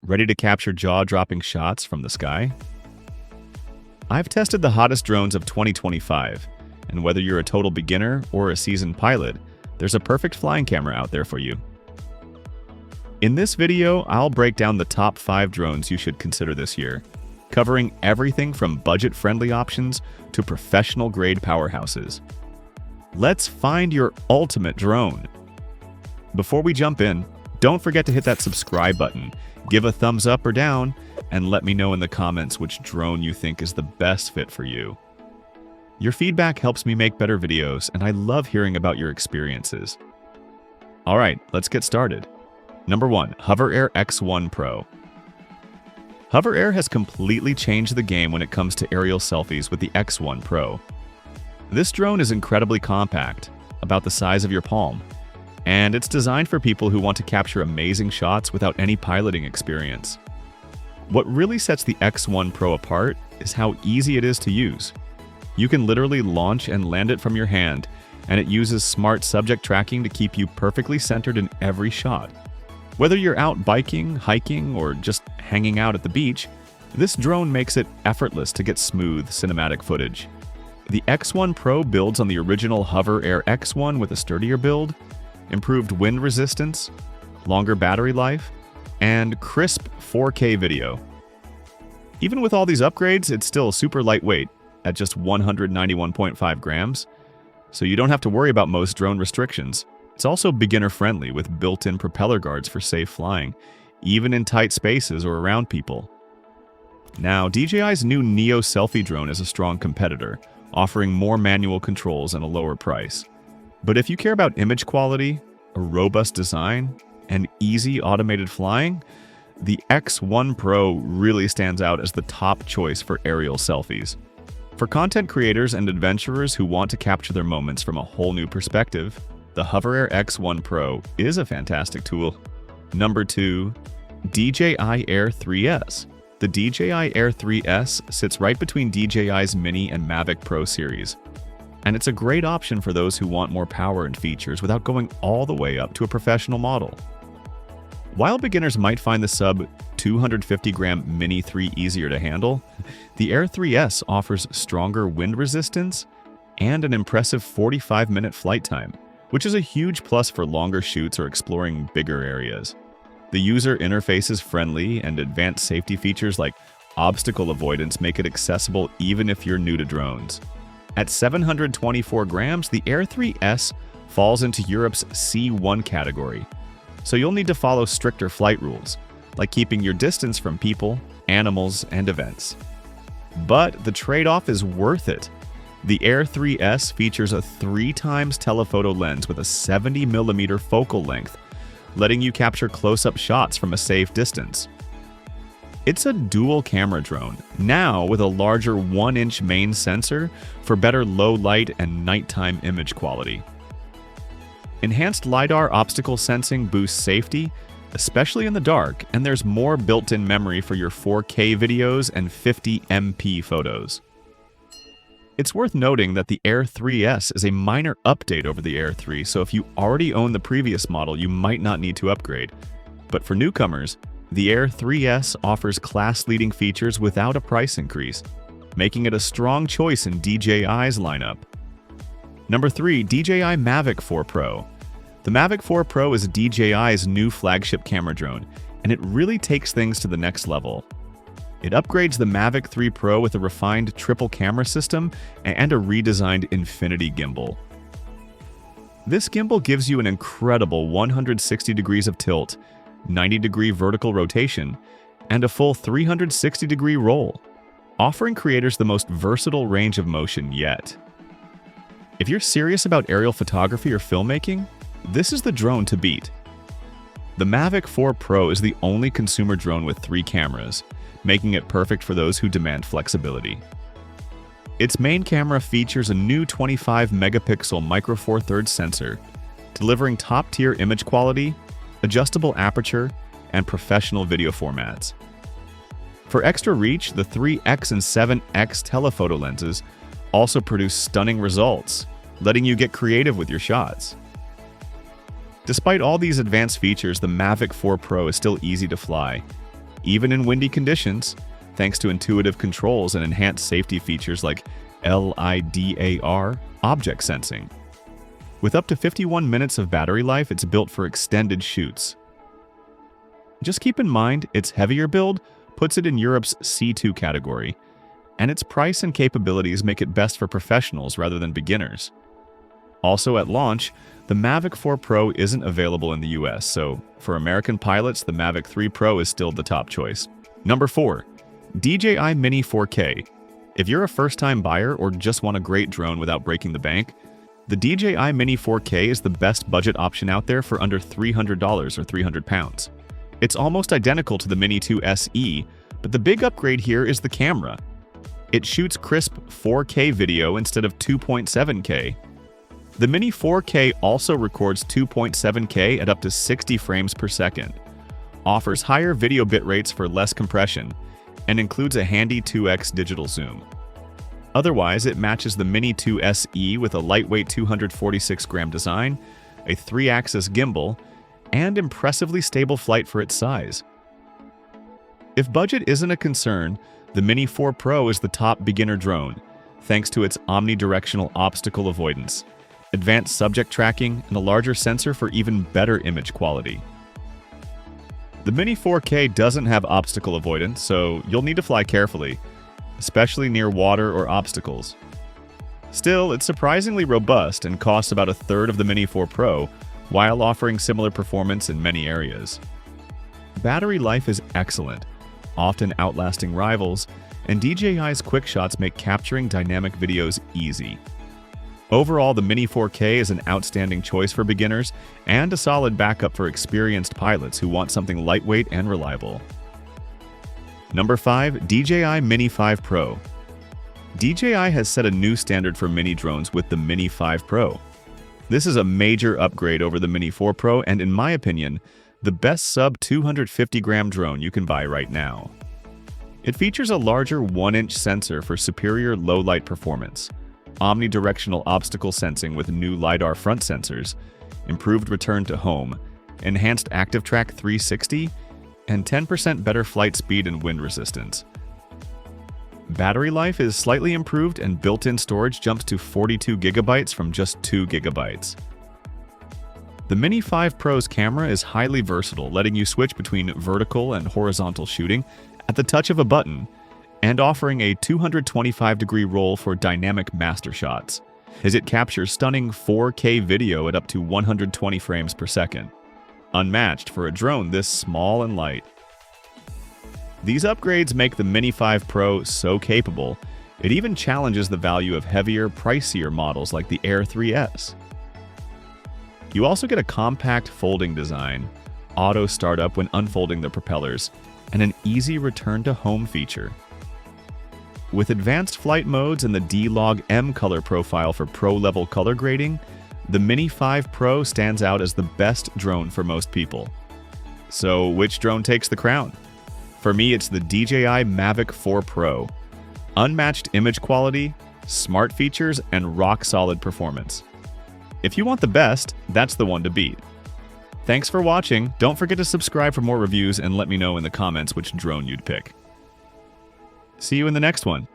Ready to capture jaw-dropping shots from the sky? I've tested the hottest drones of 2025, and whether you're a total beginner or a seasoned pilot, there's a perfect flying camera out there for you. In this video, I'll break down the top 5 drones you should consider this year, covering everything from budget-friendly options to professional-grade powerhouses. Let's find your ultimate drone. Before we jump in, don't forget to hit that subscribe button, give a thumbs up or down, and let me know in the comments which drone you think is the best fit for you. Your feedback helps me make better videos, and I love hearing about your experiences. Alright, let's get started. Number 1. HoverAir X1 Pro. HoverAir has completely changed the game when it comes to aerial selfies with the X1 Pro. This drone is incredibly compact, about the size of your palm, and it's designed for people who want to capture amazing shots without any piloting experience. What really sets the X1 Pro apart is how easy it is to use. You can literally launch and land it from your hand, and it uses smart subject tracking to keep you perfectly centered in every shot. Whether you're out biking, hiking, or just hanging out at the beach, this drone makes it effortless to get smooth cinematic footage. The X1 Pro builds on the original HoverAir X1 with a sturdier build, improved wind resistance, longer battery life, and crisp 4K video. Even with all these upgrades, it's still super lightweight at just 191.5 grams, so you don't have to worry about most drone restrictions. It's also beginner-friendly with built-in propeller guards for safe flying, even in tight spaces or around people. Now, DJI's new Neo selfie drone is a strong competitor, offering more manual controls and a lower price. But if you care about image quality, a robust design, and easy automated flying, the X1 Pro really stands out as the top choice for aerial selfies. For content creators and adventurers who want to capture their moments from a whole new perspective, the HoverAir X1 Pro is a fantastic tool. Number 2. DJI Air 3S. The DJI Air 3S sits right between DJI's Mini and Mavic Pro series, and it's a great option for those who want more power and features without going all the way up to a professional model. While beginners might find the sub 250-gram Mini 3 easier to handle, the Air 3S offers stronger wind resistance and an impressive 45-minute flight time, which is a huge plus for longer shoots or exploring bigger areas. The user interface is friendly, and advanced safety features like obstacle avoidance make it accessible even if you're new to drones. At 724 grams, the Air 3S falls into Europe's C1 category, so you'll need to follow stricter flight rules, like keeping your distance from people, animals, and events. But the trade-off is worth it. The Air 3S features a 3x telephoto lens with a 70mm focal length, letting you capture close-up shots from a safe distance. It's a dual-camera drone, now with a larger 1-inch main sensor for better low-light and nighttime image quality. Enhanced LiDAR obstacle sensing boosts safety, especially in the dark, and there's more built-in memory for your 4K videos and 50MP photos. It's worth noting that the Air 3S is a minor update over the Air 3, so if you already own the previous model, you might not need to upgrade. But for newcomers, the Air 3S offers class-leading features without a price increase, making it a strong choice in DJI's lineup. Number 3. DJI Mavic 4 Pro. The Mavic 4 Pro is DJI's new flagship camera drone, and it really takes things to the next level. It upgrades the Mavic 3 Pro with a refined triple camera system and a redesigned infinity gimbal. This gimbal gives you an incredible 160 degrees of tilt, 90-degree vertical rotation, and a full 360-degree roll, offering creators the most versatile range of motion yet. If you're serious about aerial photography or filmmaking, this is the drone to beat. The Mavic 4 Pro is the only consumer drone with 3 cameras, making it perfect for those who demand flexibility. Its main camera features a new 25-megapixel Micro Four Thirds sensor, delivering top-tier image quality, adjustable aperture, and professional video formats. For extra reach, the 3x and 7x telephoto lenses also produce stunning results, letting you get creative with your shots. Despite all these advanced features, the Mavic 4 Pro is still easy to fly. even in windy conditions, thanks to intuitive controls and enhanced safety features like LiDAR object sensing. With up to 51 minutes of battery life, it's built for extended shoots. Just keep in mind, its heavier build puts it in Europe's C2 category, and its price and capabilities make it best for professionals rather than beginners. Also at launch, the Mavic 4 Pro isn't available in the US, so for American pilots, the Mavic 3 Pro is still the top choice. Number 4. DJI Mini 4K. If you're a first-time buyer or just want a great drone without breaking the bank, the DJI Mini 4K is the best budget option out there for under $300 or 300 pounds. It's almost identical to the Mini 2 SE, but the big upgrade here is the camera. It shoots crisp 4K video instead of 2.7K. The Mini 4K also records 2.7K at up to 60 frames per second, offers higher video bit rates for less compression, and includes a handy 2x digital zoom. Otherwise, it matches the Mini 2 SE with a lightweight 246-gram design, a 3-axis gimbal, and impressively stable flight for its size. If budget isn't a concern, the Mini 4 Pro is the top beginner drone, thanks to its omnidirectional obstacle avoidance, advanced subject tracking, and a larger sensor for even better image quality. The Mini 4K doesn't have obstacle avoidance, so you'll need to fly carefully, especially near water or obstacles. Still, it's surprisingly robust and costs about a third of the Mini 4 Pro, while offering similar performance in many areas. Battery life is excellent, often outlasting rivals, and DJI's quick shots make capturing dynamic videos easy. Overall, the Mini 4K is an outstanding choice for beginners and a solid backup for experienced pilots who want something lightweight and reliable. Number 5. DJI Mini 5 Pro. DJI has set a new standard for mini drones with the Mini 5 Pro. This is a major upgrade over the Mini 4 Pro and, in my opinion, the best sub-250-gram drone you can buy right now. It features a larger 1-inch sensor for superior low-light performance, omnidirectional obstacle sensing with new LiDAR front sensors, improved return to home, enhanced Active Track 360, and 10% better flight speed and wind resistance. Battery life is slightly improved and built-in storage jumps to 42 GB from just 2 GB. The Mini 5 Pro's camera is highly versatile, letting you switch between vertical and horizontal shooting at the touch of a button, and offering a 225-degree roll for dynamic master shots, as it captures stunning 4K video at up to 120 frames per second, unmatched for a drone this small and light. These upgrades make the Mini 5 Pro so capable, it even challenges the value of heavier, pricier models like the Air 3S. You also get a compact folding design, auto startup when unfolding the propellers, and an easy return-to-home feature. With advanced flight modes and the D-Log M color profile for pro-level color grading, the Mini 5 Pro stands out as the best drone for most people. So, which drone takes the crown? For me, it's the DJI Mavic 4 Pro. Unmatched image quality, smart features, and rock-solid performance. If you want the best, that's the one to beat. Thanks for watching. Don't forget to subscribe for more reviews and let me know in the comments which drone you'd pick. See you in the next one.